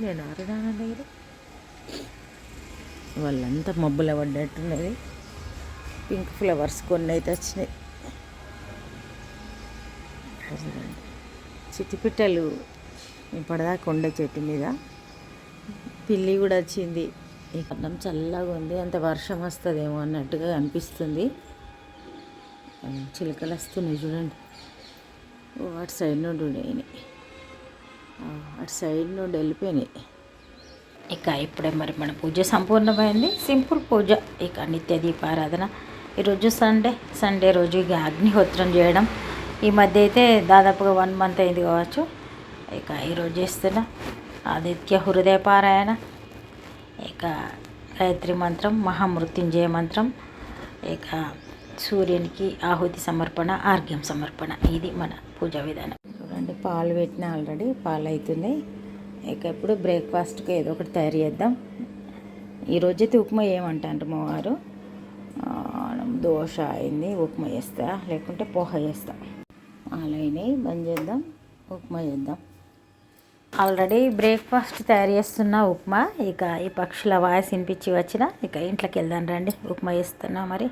వచ్చినాయి నారాయణ దగ్గర వాళ్ళంతా మబ్బుల పడ్డట్టున్నది. పింక్ ఫ్లవర్స్ కొన్ని అయితే వచ్చినాయి. చిట్టిపిట్టలు ఇప్పటిదాకా ఉండే చెట్టు మీద. పిల్లి కూడా వచ్చింది. ఈ కన్నం చల్లగా ఉంది, అంత వర్షం వస్తుందేమో అన్నట్టుగా అనిపిస్తుంది. చిలకలు వస్తున్నాయి చూడండి. అటు సైడ్ నుండి ఉండేవి, అటు సైడ్ నుండి వెళ్ళిపోయినాయి. ఇక ఇప్పుడే మరి మన పూజ సంపూర్ణమైంది. సింపుల్ పూజ. ఇక నిత్య దీపారాధన. ఈరోజు సండే రోజు ఇక అగ్నిహోత్రం చేయడం. ఈ మధ్య అయితే దాదాపుగా 1 month అయింది కావచ్చు. ఇక ఈరోజు చేస్తున్న ఆదిత్య హృదయ పారాయణ, ఇక గాయత్రి మంత్రం, మహామృత్యుంజయ మంత్రం, ఇక సూర్యునికి ఆహుతి సమర్పణ, ఆర్ఘ్యం సమర్పణ. ఇది మన పూజా విధానం. చూడండి, పాలు పెట్టిన ఆల్రెడీ పాలు అవుతున్నాయి. ఇక ఇప్పుడు బ్రేక్ఫాస్ట్కి ఏదో ఒకటి తయారు చేద్దాం. ఈరోజైతే ఉప్మా ఏమంటారు మా వారు. దోశ అయింది, ఉప్మా చేస్తా, లేకుంటే పోహ చేస్తా. అలానే బంద్ చేద్దాం, ఉప్మా చేద్దాం. ఆల్రెడీ బ్రేక్ఫాస్ట్ తయారు చేస్తున్నా ఉప్మా. ఇక ఈ పక్షుల వాయిస్ వినిపించి వచ్చిన ఇక ఇంట్లోకి వెళ్దాం రండి. ఉప్మా చేస్తున్నా మరి.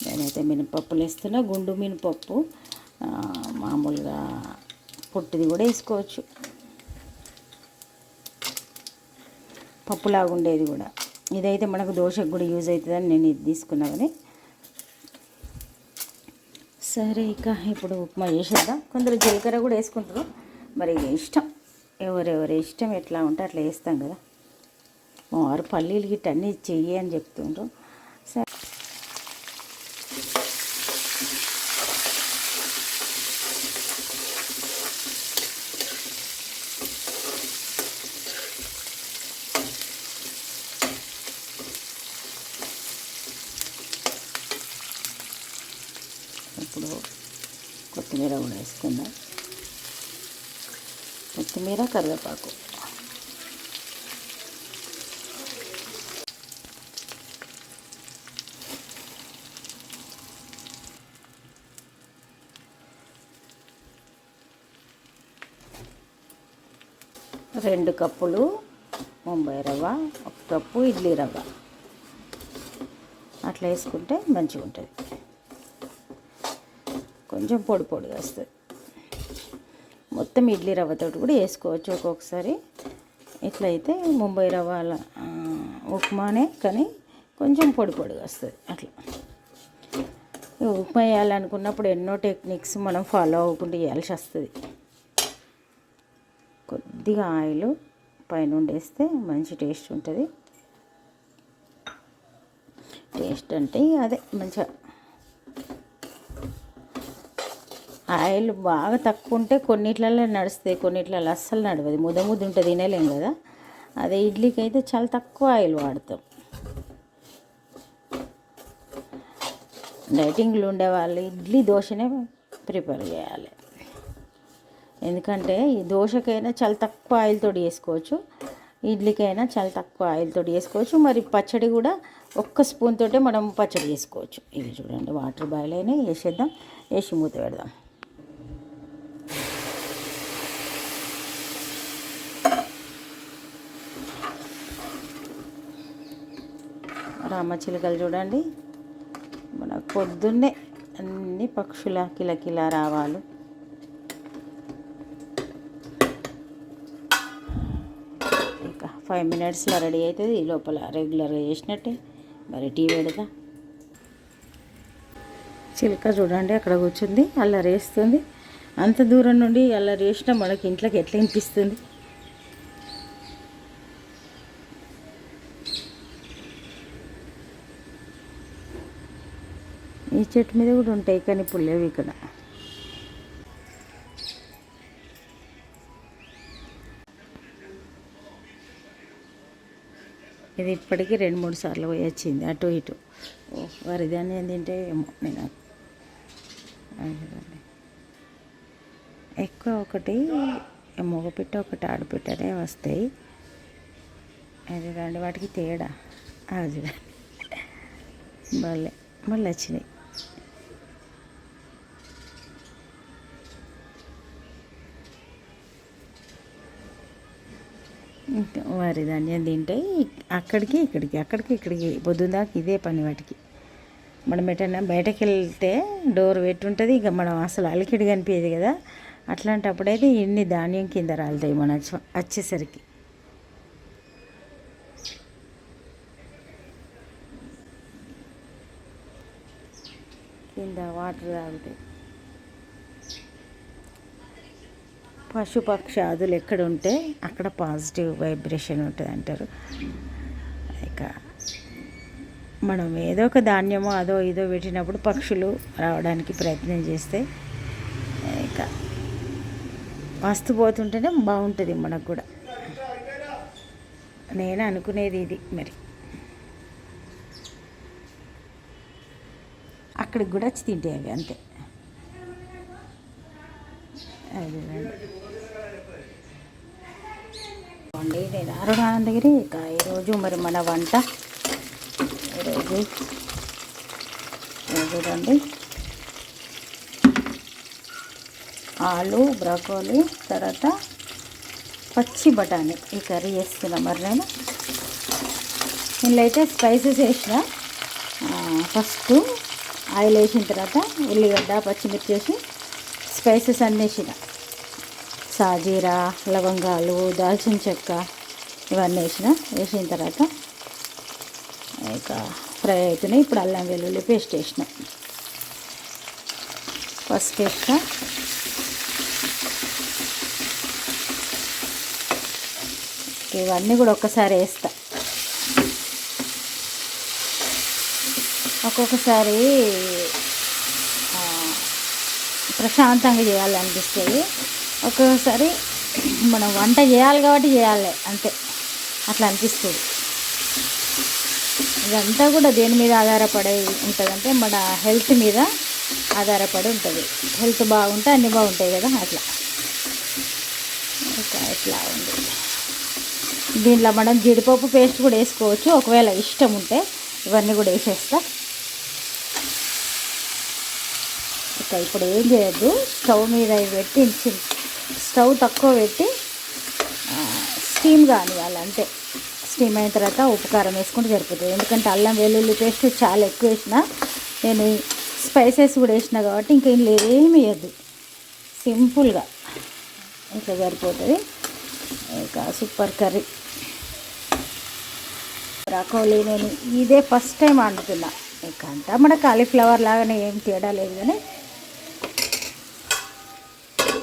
నేనైతే మినపప్పులు వేస్తున్నా. గుండు మినపప్పు, మామూలుగా పొట్టిది కూడా వేసుకోవచ్చు, పప్పులాగా ఉండేది కూడా. ఇదైతే మనకు దోశకు కూడా యూజ్ అవుతుందని నేను ఇది తీసుకున్నా. కానీ సరే, ఇక ఇప్పుడు ఉప్మా చేసేద్దాం. కొందరు జీలకర్ర కూడా వేసుకుంటారు, మరి ఇష్టం, ఎవరెవరి ఇష్టం ఎట్లా ఉంటే అట్లా వేస్తాం కదా. మా వారు పల్లీలు గిట్ట అన్నీ చెయ్యి అని చెప్తుండ్రు. సరే, ఇప్పుడు కొత్తిమీర కూడా వేసుకుందాం. కొత్తిమీర, కరివేపాకు. రెండు కప్పులు ముంబై రవ్వ, 1 కప్పు ఇడ్లీ రవ్వ, అట్లా వేసుకుంటే మంచిగా ఉంటుంది. కొంచెం పొడి పొడిగా వస్తుంది. మొత్తం ఇడ్లీ రవ్వతో కూడా వేసుకోవచ్చు ఒక్కొక్కసారి. ఇట్లయితే ముంబై రవ్వ ఉప్మానే, కానీ కొంచెం పొడి పొడిగా వస్తుంది. అట్లా ఉప్మా వేయాలనుకున్నప్పుడు ఎన్నో టెక్నిక్స్ మనం ఫాలో అవ్వకుండా వేయాల్సి వస్తుంది. కొద్దిగా ఆయిల్ పైనుండి వేస్తే మంచి టేస్ట్ ఉంటుంది. టేస్ట్ అంటే అదే మంచిగా ఆయిల్ బాగా తక్కువ ఉంటే కొన్నిట్లలో నడుస్తాయి, కొన్నిట్లలో అస్సలు నడవదు. ముద్ద ఉంటుంది, తినలేం కదా. అదే ఇడ్లీకి అయితే చాలా తక్కువ ఆయిల్ వాడతాం. డైటింగ్లు ఉండేవాళ్ళు ఇడ్లీ దోశనే ప్రిపేర్ చేయాలి. ఎందుకంటే ఈ దోశకైనా చాలా తక్కువ ఆయిల్తో చేసుకోవచ్చు, ఇడ్లీకైనా చాలా తక్కువ ఆయిల్తో చేసుకోవచ్చు. మరి పచ్చడి కూడా 1 స్పూన్ తోటే మనం పచ్చడి చేసుకోవచ్చు. ఇవి చూడండి, వాటర్ బాయిల్ అయినాయి, వేసేద్దాం. వేసి మూత పెడదాం. రామచిలుకలు చూడండి, మన పొద్దున్నే అన్ని పక్షుల కిలకిల రావాలు. ఇక 5 minutesలో రెడీ అవుతుంది. ఈ లోపల రెగ్యులర్గా చేసినట్టే మరి టీ పెడతా. చిలుక చూడండి అక్కడ కూర్చుంది, అల్లరి వేస్తుంది. అంత దూరం నుండి అల్లరి వేసినా మనకి ఇంట్లోకి ఎట్లా వినిపిస్తుంది. ఈ చెట్టు మీద కూడా ఉంటాయి, కానీ ఇప్పుడు లేవు ఇక్కడ. ఇది ఇప్పటికీ 2-3 సార్లు పోయి వచ్చింది అటు ఇటు. వరిదాన్ని ఏం తింటే ఏమో నేను ఎక్కువ ఒకటి మగపిట్ట, ఒకటి ఆడపిట్టనే వస్తాయి. అది రండి, వాటికి తేడా అది భలే మళ్ళీ వచ్చినాయి. వరి ధాన్యం తింటే అక్కడికి ఇక్కడికి పొద్దుందాకా ఇదే పని వాటికి. మనం ఎటైనా బయటకు వెళ్తే డోర్ పెట్టుంటుంది, ఇక మనం అసలు అలికిడి కనిపించేది కదా. అట్లాంటప్పుడైతే ఇన్ని ధాన్యం కింద రాలుతాయి మన వచ్చేసరికి. కింద వాటర్ తాగుతాయి. పశుపక్షాదులు ఎక్కడ ఉంటే అక్కడ పాజిటివ్ వైబ్రేషన్ ఉంటుంది అంటారు. ఇక మనం ఏదో ఒక ధాన్యమో అదో ఇదో పెట్టినప్పుడు పక్షులు రావడానికి ప్రయత్నం చేస్తే ఇక వస్తు పోతుంటేనే బాగుంటుంది మనకు కూడా. నేను అనుకునేది ఇది. మరి అక్కడికి కూడా వచ్చి తింటే అవి అంతే. అండి నేను అరుణానందగిరి. ఇక ఈరోజు మరి మన వంట ఈరోజు చూడండి, ఆలు బ్రోకోలీ తర్వాత పచ్చి బఠానీ ఈ కర్రీ చేస్తున్నా. మరి నేను ఇందులో అయితే స్పైసెస్ వేసిన. ఫస్ట్ ఆయిల్ వేసిన తర్వాత ఉల్లిగడ్డ పచ్చిమిర్చి వేసి స్పైసెస్ అన్నీ వేసిన. సాజీరా, లవంగాలు, దాల్చిన చెక్క ఇవన్నీ వేసిన తర్వాత ఇక ఫ్రై అవుతున్నాయి. ఇప్పుడు అల్లం వెల్లుల్లి పేస్ట్ వేసిన, పసుపు వేసిన, ఇవన్నీ కూడా ఒక్కసారి వేస్తా. ఒక్కొక్కసారి ప్రశాంతంగా చేయాలనిపిస్తుంది, ఒక్కొక్కసారి మనం వంట చేయాలి కాబట్టి చేయాలి అంతే అట్లా అనిపిస్తుంది. ఇదంతా కూడా దేని మీద ఆధారపడి ఉంటుందంటే మన హెల్త్ మీద ఆధారపడి ఉంటుంది. హెల్త్ బాగుంటే అన్నీ బాగుంటాయి కదా అట్లా. ఇంకా ఇట్లా ఉంది. దీంట్లో మనం జీడిపప్పు పేస్ట్ కూడా వేసుకోవచ్చు ఒకవేళ ఇష్టం ఉంటే. ఇవన్నీ కూడా వేసేస్తా. ఇక ఇప్పుడు ఏం చేయొద్దు, స్టవ్ మీద పెట్టి స్టవ్ తక్కువ పెట్టి స్టీమ్ కానివ్వాలి అంతే. స్టీమ్ అయిన తర్వాత ఉప్పు కారం వేసుకుంటే సరిపోతుంది. ఎందుకంటే అల్లం వెల్లుల్లి పేస్ట్ చాలా ఎక్కువ వేసిన, నేను స్పైసెస్ కూడా వేసిన కాబట్టి ఇంకా ఇంట్లో ఏమీ వేయద్దు, సింపుల్గా ఇట్లా సరిపోతుంది. ఇక సూపర్ కర్రీ బ్రోకోలీ నేను ఇదే ఫస్ట్ టైం వండుతున్నా. ఇక అంతా మన కాలీఫ్లవర్ లాగానే ఏం తేడా లేదు. కానీ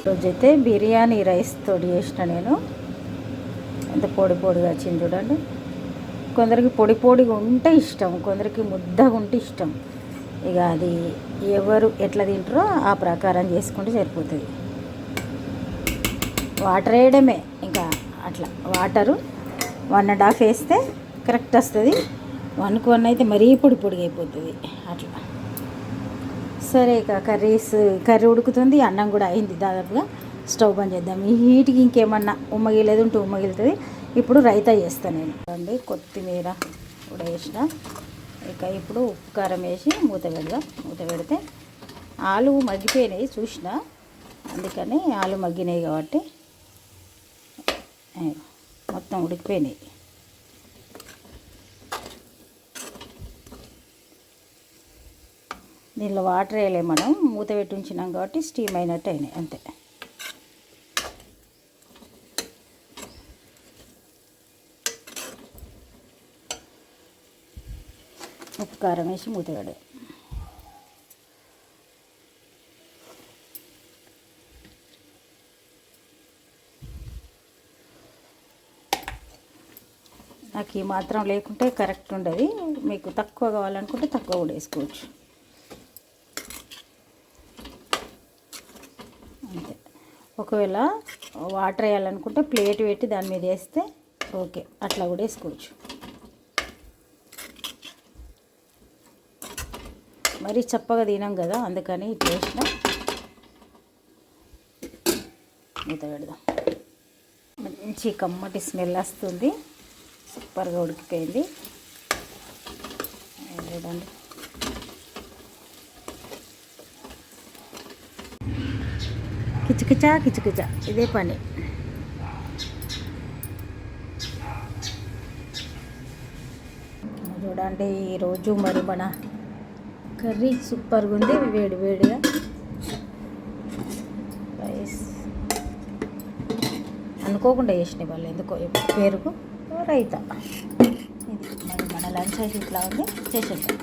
రోజైతే బిర్యానీ రైస్ తోటి చేసిన. నేను ఎంత పొడి పొడిగా వచ్చింది చూడండి. కొందరికి పొడి పొడిగా ఉంటే ఇష్టం, కొందరికి ముద్దగా ఉంటే ఇష్టం. ఇక అది ఎవరు ఎట్లా తింటారో ఆ ప్రకారం చేసుకుంటే సరిపోతుంది. వాటర్ వేయడమే, ఇంకా అట్లా వాటరు 1.5 వేస్తే కరెక్ట్ వస్తుంది. 1కు 1 అయితే మరీ పొడి పొడిగా అయిపోతుంది అట్లా. సరే ఇక కర్రీ ఉడుకుతుంది, అన్నం కూడా అయింది దాదాపుగా. స్టవ్ బంద్ చేద్దాం. ఈ హీట్కి ఇంకేమన్నా ఉమ్మగిలేదు ఉంటే ఉమ్మగిలుతుంది. ఇప్పుడు రైతా చేస్తాను నేను అండి. కొత్తిమీర కూడా వేసిన. ఇక ఇప్పుడు ఉప్పు కారం వేసి మూత పెడితే ఆలు మగ్గిపోయినాయి చూసిన, అందుకని ఆలు మగ్గినాయి కాబట్టి మొత్తం ఉడికిపోయినాయి. దీనిలో వాటర్ వేయలే, మనం మూత పెట్టి ఉంచినాం కాబట్టి స్టీమ్ అయినట్టు అయినాయి అంతే. ఉప్పు కారం వేసి మూత పెడదాం. నాకు ఈ మాత్రం లేకుంటే కరెక్ట్ ఉండదు. మీకు తక్కువ కావాలనుకుంటే తక్కువ కూడా వేసుకోవచ్చు అంతే. ఒకవేళ వాటర్ వేయాలనుకుంటే ప్లేట్ పెట్టి దాని మీద వేస్తే ఓకే, అట్లా కూడా వేసుకోవచ్చు. మరీ చప్పగా తినాం కదా, అందుకని ఇట్లా వేసిన. మూత పెడదాం. మంచి కమ్మటి స్మెల్ వస్తుంది, సూపర్గా ఉడికిపోయింది చూడండి. కిచకిచా కిచకిచా ఇదే పని. చూడండి ఈరోజు మరి మన కర్రీ సూపర్గా ఉంది, వేడి వేడిగా రైస్ అనుకోకుండా చేసిన వాళ్ళు ఎందుకో పెరుగు రైతా. ఇది మరి మన లంచ్ అయితే ఇట్లా ఉంది, చేసేద్దాం.